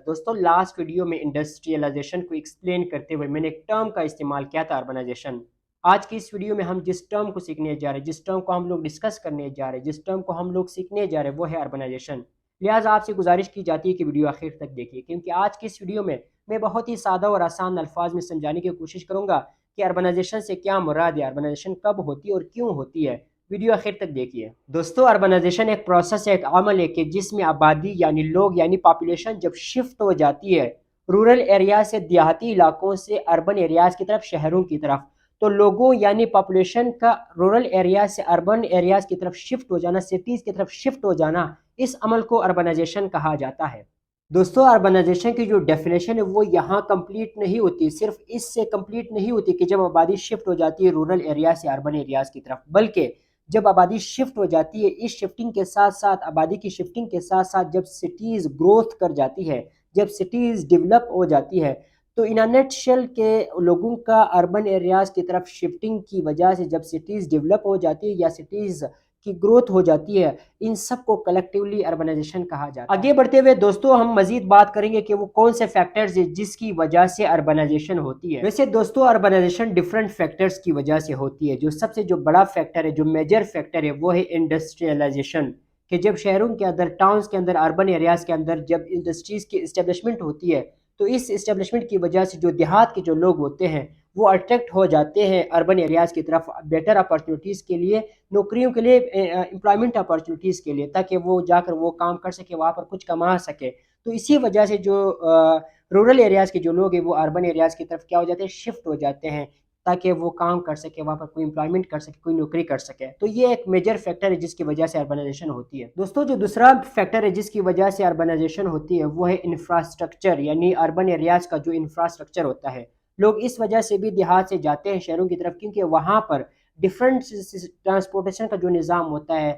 دوستوں last video میں industrialisation کو ایکسپلین کرتے ہوئے میں نے ایک ٹرم کا استعمال کیا تھا اربنائزیشن. آج کی اس ویڈیو میں ہم جس ٹرم کو سیکھنے جا رہے ہیں، جس ٹرم کو ہم لوگ ڈسکس کرنے جا رہے ہیں، جس ٹرم کو ہم لوگ سیکھنے جا رہے ہیں وہ ہے اربنائزیشن. لہٰذا آپ سے گزارش کی جاتی ہے کہ ویڈیو آخر تک دیکھیے، کیونکہ آج کی اس ویڈیو میں بہت ہی سادہ اور آسان الفاظ میں سمجھانے کی کوشش کروں گا کہ اربنائزیشن سے کیا مراد ہے، اربنائزیشن کب ہوتی ہے اور کیوں ہوتی ہے. ویڈیو آخر تک دیکھیے. دوستو اربنائزیشن ایک پروسیس ہے، ایک عمل ہے کہ جس میں آبادی یعنی لوگ یعنی پاپولیشن جب شفٹ ہو جاتی ہے رورل ایریا سے، دیہاتی علاقوں سے اربن ایریاز کی طرف، شہروں کی طرف، تو لوگوں یعنی پاپولیشن کا رورل ایریا سے اربن ایریاز کی طرف شفٹ ہو جانا، سٹیز کی طرف شفٹ ہو جانا، اس عمل کو اربنائزیشن کہا جاتا ہے. دوستو اربنائزیشن کی جو ڈیفینیشن ہے وہ یہاں کمپلیٹ نہیں ہوتی، صرف اس سے کمپلیٹ نہیں ہوتی کہ جب آبادی شفٹ ہو جاتی ہے رورل ایریا سے اربن ایریاز کی طرف، بلکہ جب آبادی شفٹ ہو جاتی ہے، اس شفٹنگ کے ساتھ ساتھ، آبادی کی شفٹنگ کے ساتھ ساتھ جب سٹیز گروتھ کر جاتی ہے، جب سٹیز ڈیولپ ہو جاتی ہے، تو ان نیٹ شیل کے لوگوں کا اربن ایریاز کی طرف شفٹنگ کی وجہ سے جب سٹیز ڈیولپ ہو جاتی ہے یا سٹیز کی گروتھ ہو جاتی ہے، ان سب کو کلیکٹیولی اربنائزیشن کہا جاتا ہے. آگے بڑھتے ہوئے دوستو ہم مزید بات کریں گے کہ وہ کون سے فیکٹرز ہیں جس کی وجہ سے اربنائزیشن ہوتی ہے. ویسے دوستو اربنائزیشن ڈیفرنٹ فیکٹرز کی وجہ سے ہوتی ہے. جو سب سے جو بڑا فیکٹر ہے، جو میجر فیکٹر ہے، وہ ہے انڈسٹریلائزیشن، کہ جب شہروں کے اندر، ٹاؤنز کے اندر، اربن ایریاز کے اندر جب انڈسٹریز کی اسٹیبلشمنٹ ہوتی ہے، تو اس اسٹیبلشمنٹ کی وجہ سے جو دیہات کے جو لوگ ہوتے ہیں وہ اٹریکٹ ہو جاتے ہیں اربن ایریاز کی طرف، بیٹر اپارچونیٹیز کے لیے، نوکریوں کے لیے، امپلائمنٹ اپارچونیٹیز کے لیے، تاکہ وہ جا کر وہ کام کر سکے، وہاں پر کچھ کما سکے. تو اسی وجہ سے جو رورل ایریاز کے جو لوگ ہیں وہ اربن ایریاز کی طرف کیا ہو جاتے ہیں، شفٹ ہو جاتے ہیں، تاکہ وہ کام کر سکے، وہاں پر کوئی امپلائمنٹ کر سکے، کوئی نوکری کر سکے. تو یہ ایک میجر فیکٹر ہے جس کی وجہ سے اربنائزیشن ہوتی ہے. دوستو جو دوسرا فیکٹر ہے جس کی وجہ سے اربنائزیشن ہوتی ہے وہ ہے انفراسٹرکچر، یعنی اربن ایریاز کا جو انفراسٹرکچر ہوتا ہے. لوگ اس وجہ سے بھی دیہات سے جاتے ہیں شہروں کی طرف، کیونکہ وہاں پر ڈفرینٹ ٹرانسپورٹیشن کا جو نظام ہوتا ہے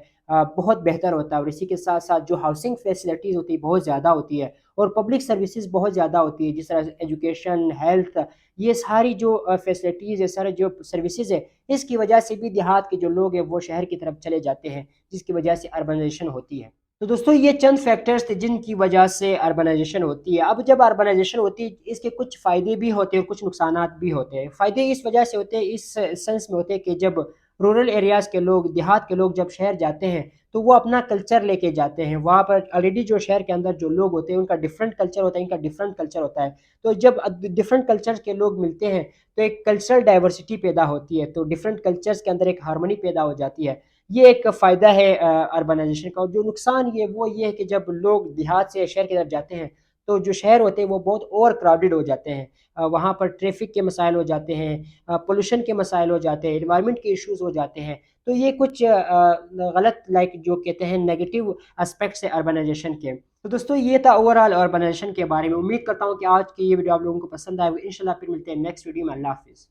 بہت بہتر ہوتا ہے، اور اسی کے ساتھ ساتھ جو ہاؤسنگ فیسلٹیز ہوتی ہے بہت زیادہ ہوتی ہے، اور پبلک سروسز بہت زیادہ ہوتی ہے، جس طرح ایجوکیشن، ہیلتھ، یہ ساری جو فیسلٹیز ہے، سارے جو سروسز ہے، اس کی وجہ سے بھی دیہات کے جو لوگ ہیں وہ شہر کی طرف چلے جاتے ہیں، جس کی وجہ سے اربنائزیشن ہوتی ہے. تو دوستو یہ چند فیکٹرز تھے جن کی وجہ سے اربنائزیشن ہوتی ہے. اب جب اربنائزیشن ہوتی ہے اس کے کچھ فائدے بھی ہوتے ہیں اور کچھ نقصانات بھی ہوتے ہیں. فائدے اس وجہ سے ہوتے ہیں، اس سینس میں ہوتے ہیں کہ جب رورل ایریاز کے لوگ، دیہات کے لوگ جب شہر جاتے ہیں تو وہ اپنا کلچر لے کے جاتے ہیں. وہاں پر آلریڈی جو شہر کے اندر جو لوگ ہوتے ہیں ان کا ڈفرینٹ کلچر ہوتا ہے، ان کا ڈفرینٹ کلچر ہوتا ہے. تو جب ڈفرینٹ کلچر کے لوگ ملتے ہیں تو ایک کلچرل ڈائیورسٹی پیدا ہوتی ہے، تو ڈفرینٹ کلچرز کے اندر ایک ہارمونی پیدا ہو جاتی ہے. یہ ایک فائدہ ہے اربنائزیشن کا. اور جو نقصان وہ یہ ہے کہ جب لوگ دیہات سے شہر کی طرف جاتے ہیں تو جو شہر ہوتے ہیں وہ بہت اوور کراؤڈڈ ہو جاتے ہیں. وہاں پر ٹریفک کے مسائل ہو جاتے ہیں، پولوشن کے مسائل ہو جاتے ہیں، انوائرمنٹ کے ایشوز ہو جاتے ہیں. تو یہ کچھ غلط، جو کہتے ہیں نیگیٹو اسپیکٹس ہیں اربنائزیشن کے. تو دوستو یہ تھا اوور آل اربنائزیشن کے بارے میں. امید کرتا ہوں کہ آج کی یہ ویڈیو آپ لوگوں کو پسند آئے. انشاءاللہ پھر ملتے ہیں نیکسٹ ویڈیو میں. اللہ حافظ.